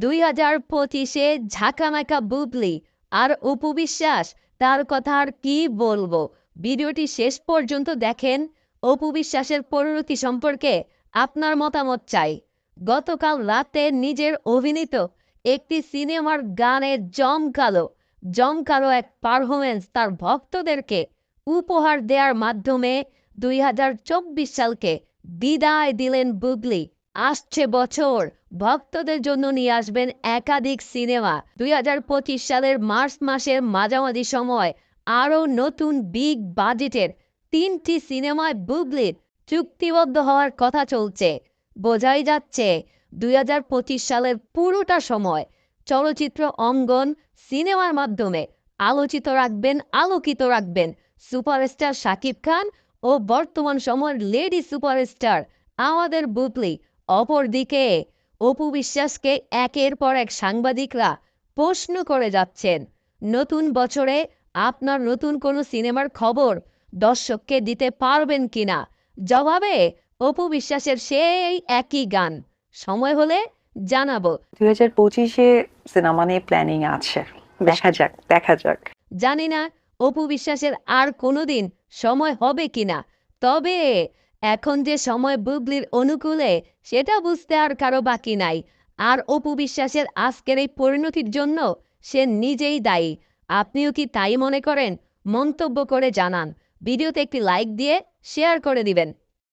2025-এ ঝাঁকানাকা বুবলি আর অপু বিশ্বাস, তার কথা আর কি বলবো। ভিডিওটি শেষ পর্যন্ত দেখেন। অপু বিশ্বাসের পরিণতি সম্পর্কে আপনার মতামত চাই। গতকাল রাতে নিজের অভিনীত একটি সিনেমার গানে জমকালো এক পারফরমেন্স তার ভক্তদেরকে উপহার দেওয়ার মাধ্যমে 2024 সালকে বিদায় দিলেন বুবলি। আসছে বছর ভক্তদের জন্য নিয়ে আসবেন একাধিক সিনেমা। 2025 সালের মার্চ মাসের মাঝামাঝি সময় আরও নতুন বিগ বাজেটের 3টি সিনেমায় বুবলির চুক্তিবদ্ধ হওয়ার কথা চলছে। বোঝাই যাচ্ছে 2025 সালের পুরোটা সময় চলচ্চিত্র অঙ্গন সিনেমার মাধ্যমে আলোকিত রাখবেন সুপারস্টার শাকিব খান ও বর্তমান সময়ের লেডি সুপারস্টার আমাদের বুবলি। অপরদিকে অপু বিশ্বাসকে একের পর এক সাংবাদিকরা প্রশ্ন করে যাচ্ছেন, নতুন বছরে আপনার নতুন কোনো সিনেমার খবর দর্শককে দিতে পারবেন কিনা। জবাবে অপু বিশ্বাসের সেই একই গান, সময় হলে জানাবো। 2025-এ সিনেমা নিয়ে প্ল্যানিং আছে, দেখা যাক। জানি না অপু বিশ্বাসের আর কোনোদিন সময় হবে কিনা, তবে এখন যে সময় বুবলির অনুকূলে সেটা বুঝতে আর কারো বাকি নাই। আর অপু বিশ্বাসের আজকের এই পরিণতির জন্য সে নিজেই দায়ী। আপনিও কি তাই মনে করেন? মন্তব্য করে জানান। ভিডিওতে একটি লাইক দিয়ে শেয়ার করে দিবেন।